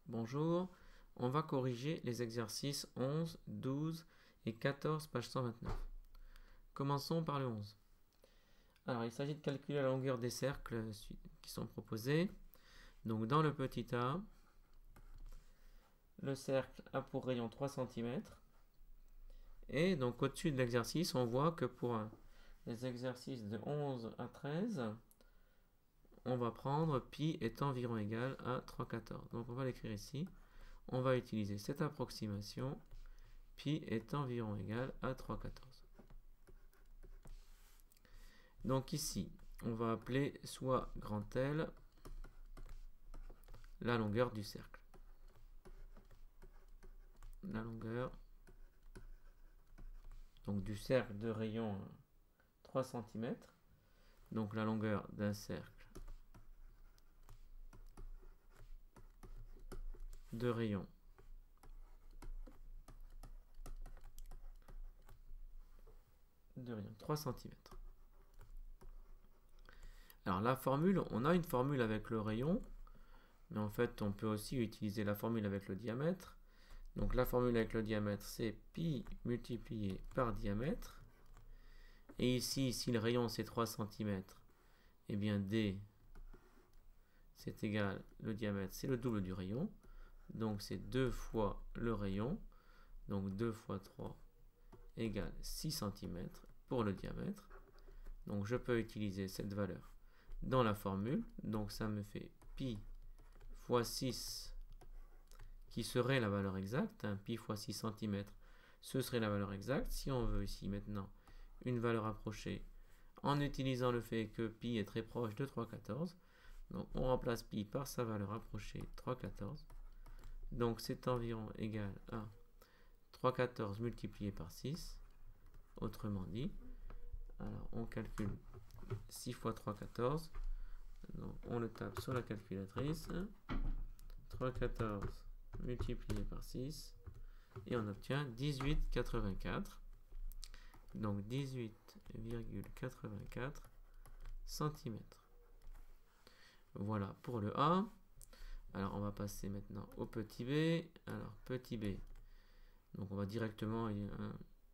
Bonjour, on va corriger les exercices 11, 12 et 14, page 129. Commençons par le 11. Alors, il s'agit de calculer la longueur des cercles qui sont proposés. Donc, dans le petit a, le cercle a pour rayon 3 cm. Et donc, au-dessus de l'exercice, on voit que pour les exercices de 11 à 13, on va prendre pi est environ égal à 3,14. Donc, on va l'écrire ici. On va utiliser cette approximation. Pi est environ égal à 3,14. Donc ici, on va appeler soit grand L la longueur du cercle. La longueur donc du cercle de rayon 3 cm. Donc la longueur d'un cercle de rayon 3 cm. Alors la formule, on a une formule avec le rayon, mais en fait on peut aussi utiliser la formule avec le diamètre. Donc la formule avec le diamètre, c'est pi multiplié par diamètre. Et ici, si le rayon c'est 3 cm, eh bien d c'est égal, le diamètre c'est le double du rayon. Donc c'est 2 fois le rayon. Donc 2 fois 3 égale 6 cm pour le diamètre. Donc je peux utiliser cette valeur dans la formule. Donc ça me fait pi fois 6 qui serait la valeur exacte. Pi fois 6 cm, ce serait la valeur exacte. Si on veut ici maintenant une valeur approchée en utilisant le fait que pi est très proche de 3,14, donc on remplace pi par sa valeur approchée 3,14. Donc c'est environ égal à 3,14 multiplié par 6. Autrement dit, alors on calcule 6 fois 3,14. Donc on le tape sur la calculatrice. 3,14 multiplié par 6. Et on obtient 18,84. Donc 18,84 cm. Voilà pour le A. Alors on va passer maintenant au petit b. Alors petit b. Donc on va directement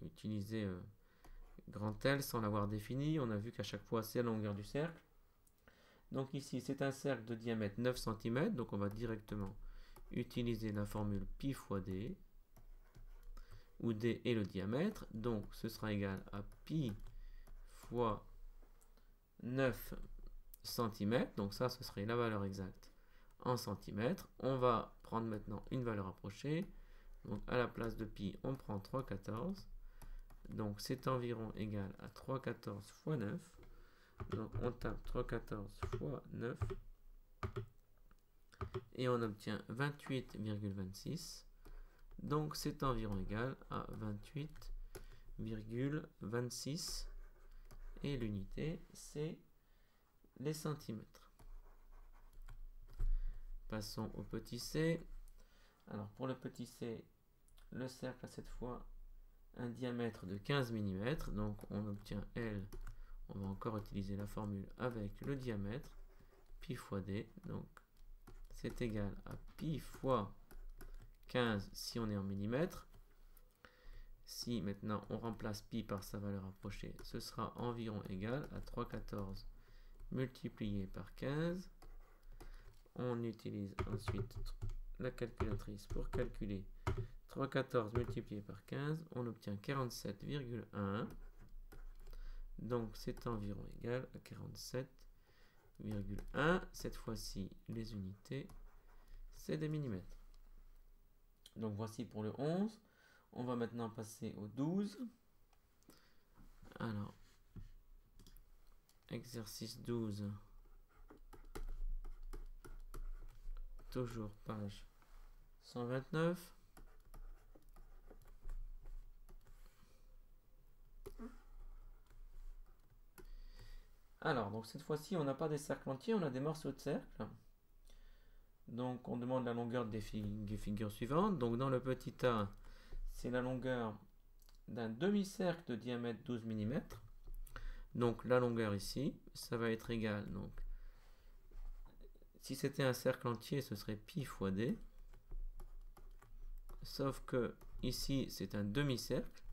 utiliser grand L sans l'avoir défini. On a vu qu'à chaque fois c'est la longueur du cercle. Donc ici c'est un cercle de diamètre 9 cm. Donc on va directement utiliser la formule pi fois d, où d est le diamètre. Donc ce sera égal à pi fois 9 cm. Donc ça ce serait la valeur exacte en centimètres. On va prendre maintenant une valeur approchée. Donc à la place de pi, on prend 3,14. Donc c'est environ égal à 3,14 fois 9. Donc on tape 3,14 fois 9. Et on obtient 28,26. Donc c'est environ égal à 28,26. Et l'unité, c'est les centimètres. Passons au petit c. Alors pour le petit c, le cercle a cette fois un diamètre de 15 mm. Donc on obtient L. On va encore utiliser la formule avec le diamètre. Pi fois d. Donc c'est égal à pi fois 15 si on est en millimètres. Si maintenant on remplace pi par sa valeur approchée, ce sera environ égal à 3,14 multiplié par 15. On utilise ensuite la calculatrice pour calculer 3,14 multiplié par 15. On obtient 47,1. Donc c'est environ égal à 47,1. Cette fois-ci, les unités, c'est des millimètres. Donc voici pour le 11. On va maintenant passer au 12. Alors, exercice 12. Toujours page 129. Alors, donc cette fois-ci, on n'a pas des cercles entiers, on a des morceaux de cercle. Donc, on demande la longueur des figures suivantes. Donc, dans le petit a, c'est la longueur d'un demi-cercle de diamètre 12 mm. Donc, la longueur ici, ça va être égal. Donc, si c'était un cercle entier, ce serait pi fois d. sauf que ici c'est un demi-cercle.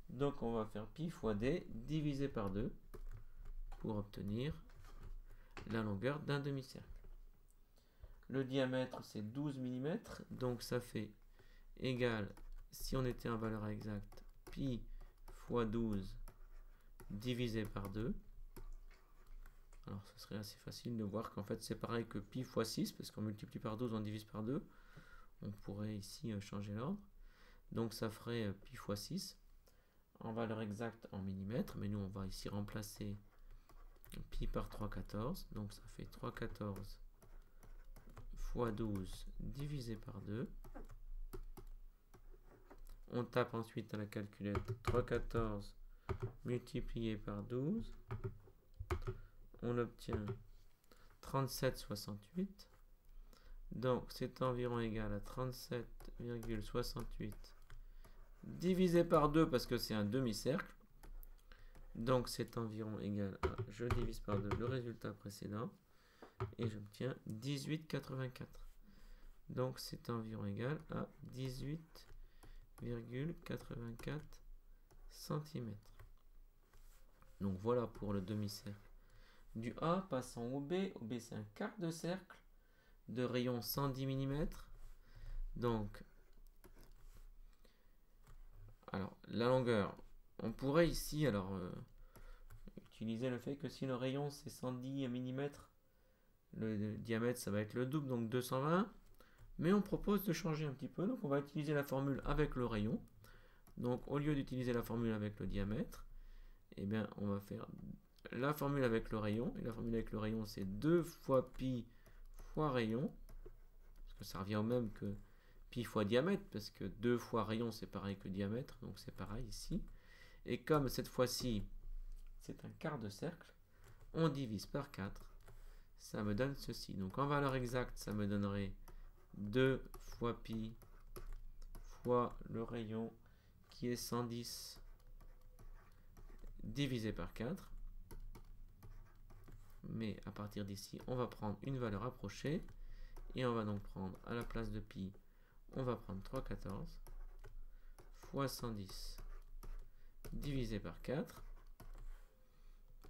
Donc on va faire pi fois d divisé par 2 pour obtenir la longueur d'un demi-cercle. Le diamètre c'est 12 mm, donc ça fait égal, si on était en valeur exacte, pi fois 12 divisé par 2. Alors ce serait assez facile de voir qu'en fait c'est pareil que pi fois 6, parce qu'on multiplie par 12, on divise par 2. On pourrait ici changer l'ordre. Donc ça ferait pi fois 6 en valeur exacte en millimètres, mais nous on va ici remplacer pi par 3/14, donc ça fait 3/14 fois 12 divisé par 2. On tape ensuite à la calculette 3/14 multiplié par 12. On obtient 37,68. Donc c'est environ égal à 37,68 divisé par 2 parce que c'est un demi-cercle. Donc c'est environ égal à, je divise par 2 le résultat précédent et j'obtiens 18,84. Donc c'est environ égal à 18,84 cm. Donc voilà pour le demi-cercle du A. Passons au B. Au B c'est un quart de cercle de rayon 110 mm. Donc alors la longueur, on pourrait ici utiliser le fait que si le rayon c'est 110 mm, le diamètre ça va être le double, donc 220. Mais on propose de changer un petit peu, donc on va utiliser la formule avec le rayon. Donc au lieu d'utiliser la formule avec le diamètre, eh bien on va faire la formule avec le rayon. Et la formule avec le rayon c'est 2 fois pi fois rayon, parce que ça revient au même que pi fois diamètre, parce que 2 fois rayon c'est pareil que diamètre, donc c'est pareil ici. Et comme cette fois-ci c'est un quart de cercle, on divise par 4, ça me donne ceci. Donc en valeur exacte ça me donnerait 2 fois pi fois le rayon qui est 110 divisé par 4. Mais à partir d'ici on va prendre une valeur approchée et on va donc prendre à la place de pi, on va prendre 3/14 fois 110 divisé par 4.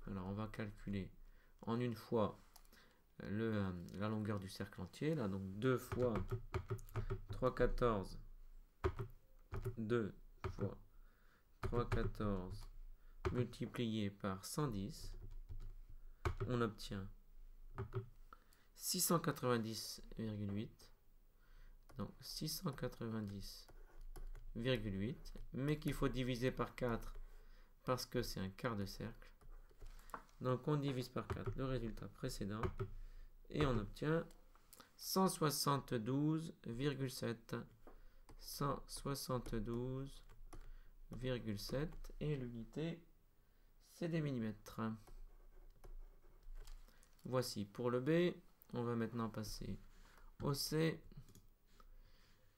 Alors on va calculer en une fois la longueur du cercle entier. Là, donc 2 fois 3/14, 2 fois 3/14 multiplié par 110. On obtient 690,8. Donc 690,8, mais qu'il faut diviser par 4 parce que c'est un quart de cercle. Donc on divise par 4 le résultat précédent et on obtient 172,7. 172,7 et l'unité c'est des millimètres. Voici pour le B. On va maintenant passer au C.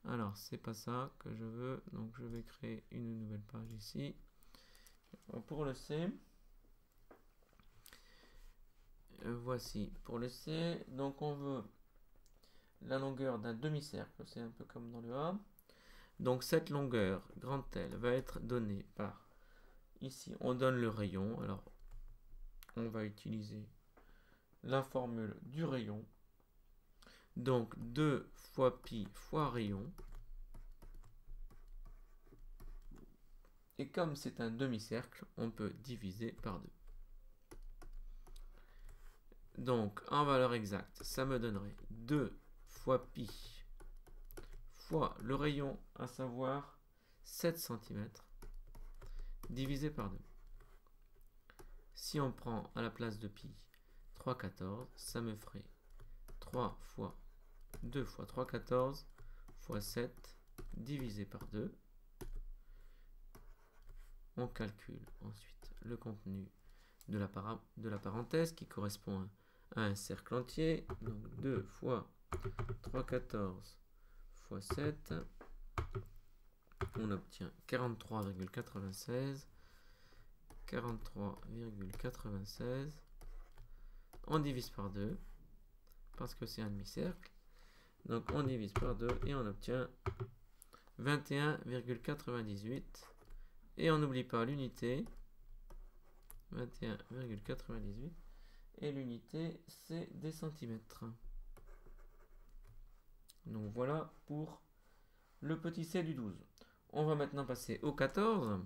Alors c'est pas ça que je veux, donc je vais créer une nouvelle page ici. Pour le C, voici pour le C, donc on veut la longueur d'un demi-cercle, c'est un peu comme dans le A. Donc cette longueur, grand L, va être donnée par, ici on donne le rayon, alors on va utiliser la formule du rayon. Donc 2 fois pi fois rayon. Et comme c'est un demi-cercle, on peut diviser par 2. Donc en valeur exacte, ça me donnerait 2 fois pi fois le rayon, à savoir 7 cm, divisé par 2. Si on prend à la place de pi 3/14, ça me ferait 3 fois 2 fois 3/14 fois 7 divisé par 2. On calcule ensuite le contenu de la parenthèse qui correspond à un cercle entier. Donc 2 fois 3/14 fois 7. On obtient 43,96. 43,96. On divise par 2 parce que c'est un demi-cercle. Donc on divise par 2 et on obtient 21,98. Et on n'oublie pas l'unité. 21,98. Et l'unité, c'est des centimètres. Donc voilà pour le petit c du 12. On va maintenant passer au 14.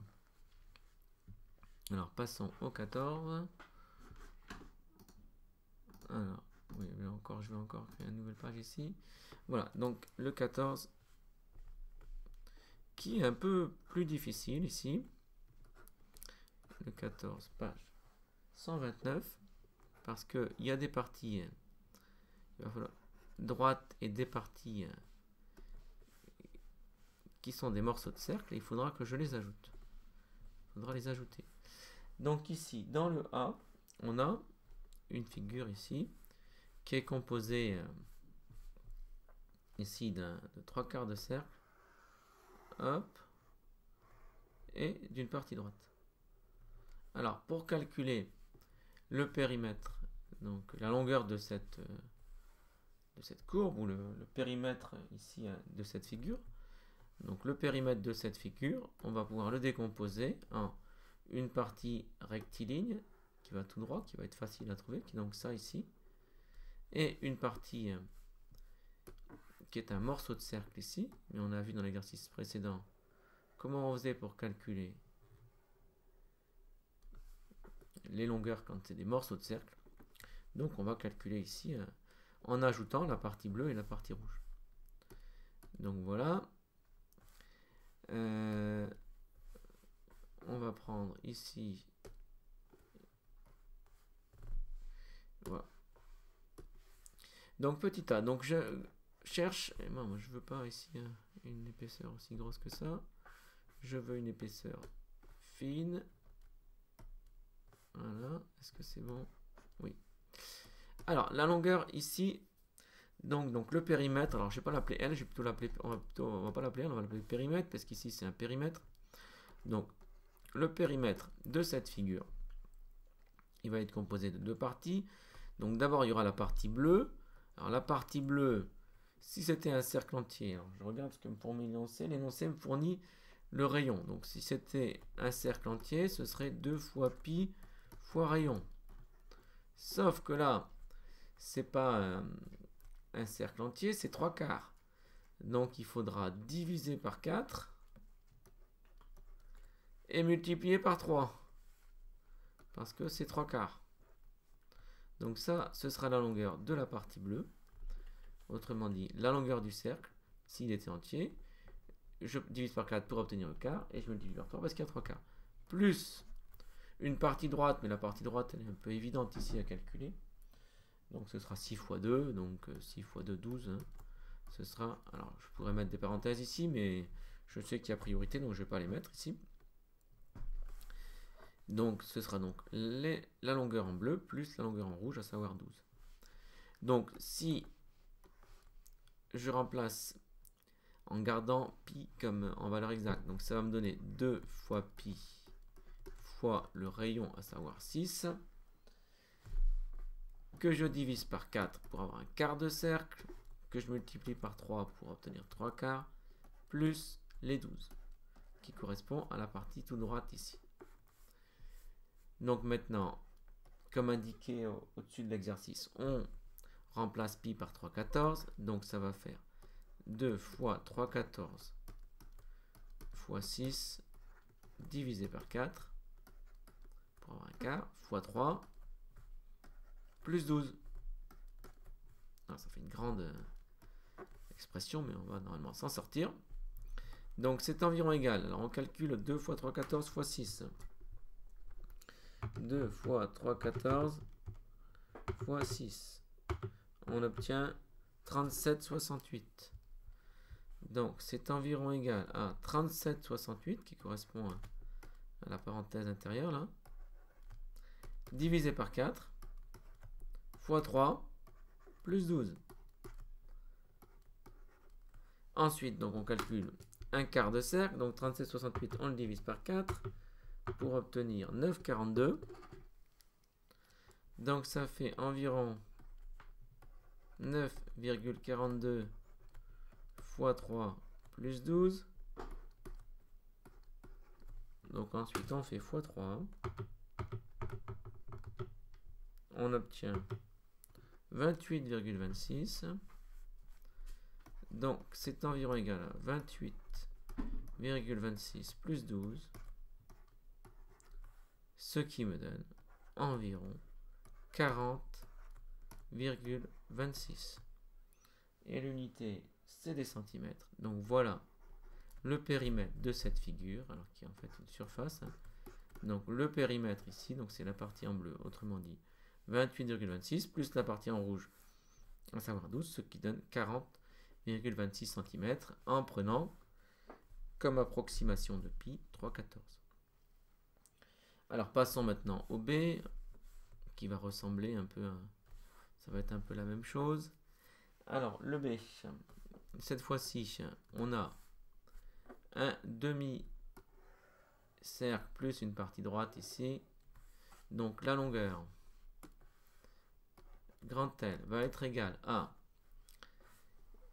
Alors passons au 14. Alors, oui, mais encore, je vais encore créer une nouvelle page ici. Voilà, donc le 14 qui est un peu plus difficile ici. Le 14, page 129, parce qu'il y a des parties, il va falloir droite et des parties qui sont des morceaux de cercle, et il faudra que je les ajoute. Il faudra les ajouter. Donc ici, dans le A, on a une figure ici, qui est composée ici de 3/4 de cercle, hop, et d'une partie droite. Alors, pour calculer le périmètre, donc la longueur de cette courbe, ou le périmètre ici de cette figure, donc le périmètre de cette figure, on va pouvoir le décomposer en une partie rectiligne, qui va tout droit, qui va être facile à trouver, qui est donc ça ici, et une partie qui est un morceau de cercle ici, mais on a vu dans l'exercice précédent comment on faisait pour calculer les longueurs quand c'est des morceaux de cercle. Donc on va calculer ici en ajoutant la partie bleue et la partie rouge. Donc voilà. On va prendre ici. Voilà. Donc petit a. Donc je cherche. Et moi je veux pas ici une épaisseur aussi grosse que ça. Je veux une épaisseur fine. Voilà. Est-ce que c'est bon? Oui. Alors la longueur ici. Donc le périmètre, alors je ne vais pas l'appeler L, je vais plutôt l'appeler, on va pas l'appeler L, on va l'appeler périmètre, parce qu'ici c'est un périmètre. Donc le périmètre de cette figure, il va être composé de deux parties. Donc d'abord il y aura la partie bleue. Alors la partie bleue, si c'était un cercle entier, alors je regarde ce que me fournit l'énoncé, l'énoncé me fournit le rayon. Donc si c'était un cercle entier, ce serait 2 fois pi fois rayon. Sauf que là, c'est pas un cercle entier, c'est 3/4. Donc il faudra diviser par 4 et multiplier par 3. Parce que c'est 3/4. Donc ça, ce sera la longueur de la partie bleue. Autrement dit, la longueur du cercle, s'il était entier. Je divise par 4 pour obtenir le quart. Et je multiplie par 3 parce qu'il y a 3/4. Plus une partie droite, mais la partie droite, elle est un peu évidente ici à calculer. Donc ce sera 6 fois 2, donc 6 fois 2, 12. Hein. Ce sera, alors je pourrais mettre des parenthèses ici, mais je sais qu'il y a priorité, donc je ne vais pas les mettre ici. Donc ce sera donc la longueur en bleu plus la longueur en rouge, à savoir 12. Donc si je remplace en gardant pi comme en valeur exacte, donc ça va me donner 2 fois pi fois le rayon, à savoir 6. Que je divise par 4 pour avoir un quart de cercle, que je multiplie par 3 pour obtenir 3/4, plus les 12, qui correspond à la partie tout droite ici. Donc maintenant, comme indiqué au-dessus de l'exercice, on remplace pi par 3/14, donc ça va faire 2 fois 3/14 fois 6 divisé par 4, pour avoir un quart, fois 3, plus 12. Alors, ça fait une grande expression, mais on va normalement s'en sortir. Donc c'est environ égal. Alors on calcule 2 fois 3/14 fois 6. 2 fois 3/14 fois 6. On obtient 37,68. Donc c'est environ égal à 37,68 qui correspond à la parenthèse intérieure là. Divisé par 4 fois 3 plus 12. Ensuite, donc on calcule un quart de cercle, donc 37,68, on le divise par 4 pour obtenir 9,42. Donc ça fait environ 9,42 fois 3 plus 12, Donc ensuite on fait x3. On obtient 28,26. Donc c'est environ égal à 28,26 plus 12. Ce qui me donne environ 40,26. Et l'unité, c'est des centimètres. Donc voilà le périmètre de cette figure, alors qui est en fait une surface. Donc le périmètre ici, donc c'est la partie en bleu, autrement dit 28,26 plus la partie en rouge, à savoir 12, ce qui donne 40,26 cm en prenant comme approximation de pi 3,14. Alors passons maintenant au B, qui va ressembler un peu à... Ça va être un peu la même chose. Alors le B, cette fois-ci, on a un demi-cercle plus une partie droite ici. Donc la longueur, grand L, va être égale à...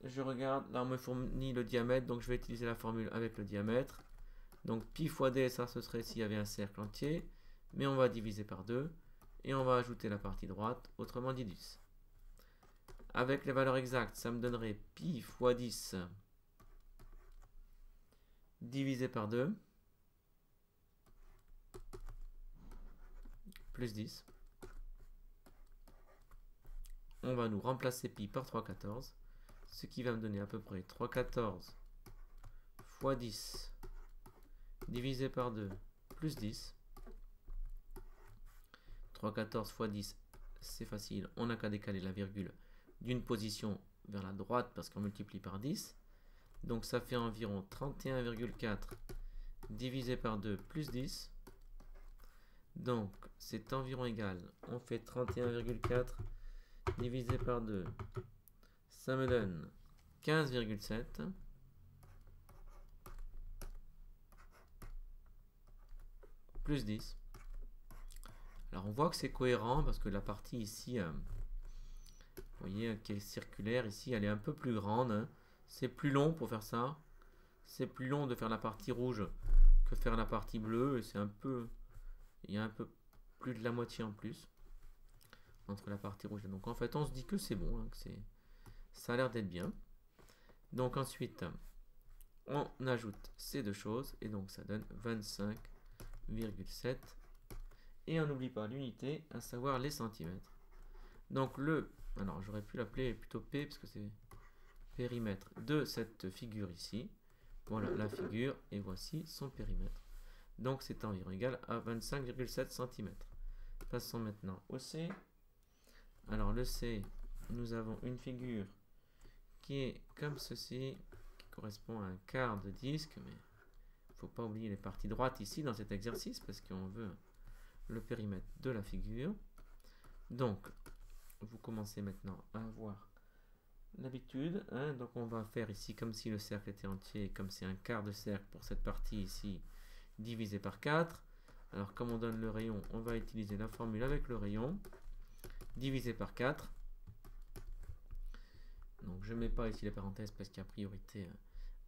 Je regarde, là on me fournit le diamètre, donc je vais utiliser la formule avec le diamètre. Donc pi fois d, ça ce serait s'il y avait un cercle entier, mais on va diviser par 2, et on va ajouter la partie droite, autrement dit 10. Avec les valeurs exactes, ça me donnerait pi fois 10 divisé par 2, plus 10. On va nous remplacer pi par 3,14, ce qui va me donner à peu près 3,14 fois 10 divisé par 2 plus 10. 3,14 fois 10, c'est facile, on n'a qu'à décaler la virgule d'une position vers la droite parce qu'on multiplie par 10. Donc ça fait environ 31,4 divisé par 2 plus 10. Donc c'est environ égal, on fait 31,4 divisé par 2, ça me donne 15,7. Plus 10. Alors on voit que c'est cohérent parce que la partie ici, vous voyez, qui est circulaire ici, elle est un peu plus grande. Hein. C'est plus long pour faire ça. C'est plus long de faire la partie rouge que faire la partie bleue. Et c'est un peu, il y a un peu plus de la moitié en plus entre la partie rouge. Donc en fait on se dit que c'est bon, hein, que ça a l'air d'être bien. Donc ensuite on ajoute ces deux choses et donc ça donne 25,7. Et on n'oublie pas l'unité, à savoir les centimètres. Donc alors j'aurais pu l'appeler plutôt P, parce que c'est périmètre de cette figure ici. Voilà la figure, et voici son périmètre. Donc c'est environ égal à 25,7 cm. Passons maintenant au C. Alors le C, nous avons une figure qui est comme ceci, qui correspond à un quart de disque, mais il ne faut pas oublier les parties droites ici dans cet exercice, parce qu'on veut le périmètre de la figure. Donc vous commencez maintenant à avoir l'habitude, hein, donc on va faire ici comme si le cercle était entier, comme c'est un quart de cercle pour cette partie ici, divisé par 4. Alors comme on donne le rayon, on va utiliser la formule avec le rayon, divisé par 4. Donc je ne mets pas ici les parenthèses parce qu'il y a priorité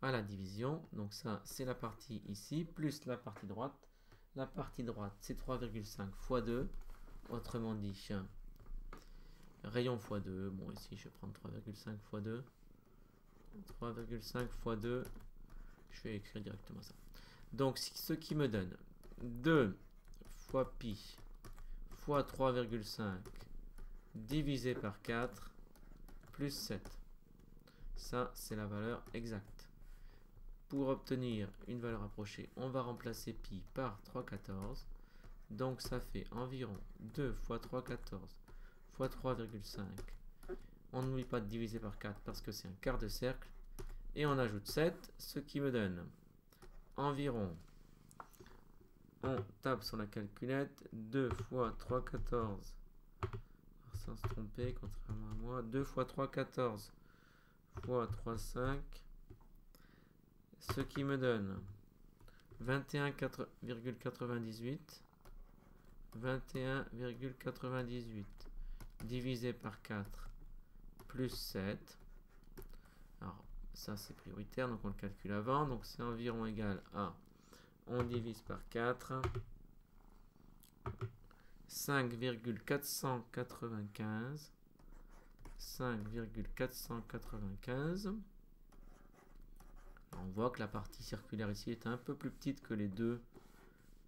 à la division. Donc ça c'est la partie ici, plus la partie droite. La partie droite, c'est 3,5 fois 2. Autrement dit, rayon fois 2. Bon, ici, je vais prendre 3,5 fois 2. 3,5 fois 2. Je vais écrire directement ça. Donc, ce qui me donne 2 fois pi fois 3,5 divisé par 4 plus 7. Ça, c'est la valeur exacte. Pour obtenir une valeur approchée, on va remplacer pi par 3,14. Donc ça fait environ 2 fois 3,14 fois 3,5. On n'oublie pas de diviser par 4 parce que c'est un quart de cercle. Et on ajoute 7, ce qui me donne environ, on tape sur la calculette, 2 fois 3,14, sans se tromper, contrairement à moi, 2 fois 3,14 fois 3,5. Ce qui me donne 21,98 divisé par 4 plus 7. Alors ça c'est prioritaire, donc on le calcule avant, donc c'est environ égal à On divise par 4. 5,495. 5,495. On voit que la partie circulaire ici est un peu plus petite que les deux,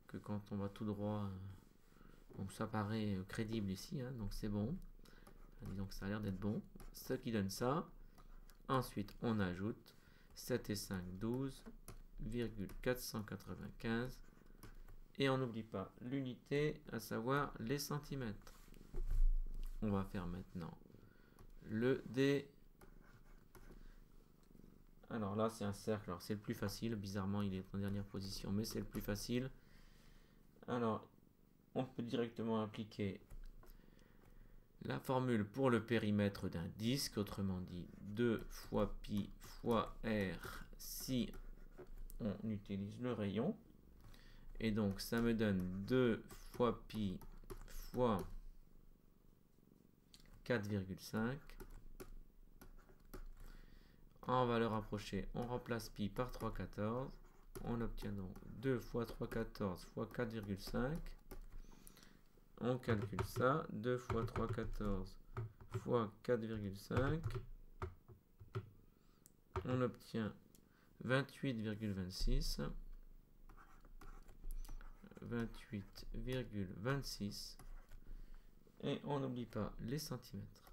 que quand on va tout droit. Donc ça paraît crédible ici, hein, donc c'est bon. Disons que ça a l'air d'être bon. Ce qui donne ça. Ensuite, on ajoute 7 et 5, 12,495. Et on n'oublie pas l'unité, à savoir les centimètres. On va faire maintenant le D. Alors là, c'est un cercle. Alors c'est le plus facile. Bizarrement, il est en dernière position, mais c'est le plus facile. Alors, on peut directement appliquer la formule pour le périmètre d'un disque, autrement dit 2 fois pi fois r si on utilise le rayon. Et donc ça me donne 2 fois pi fois 4,5. On va le rapprocher, on remplace pi par 3,14. On obtient donc 2 fois 3,14 fois 4,5. On calcule ça, 2 fois 3,14 fois 4,5. On obtient 28,26. 28,26. Et on n'oublie pas les centimètres.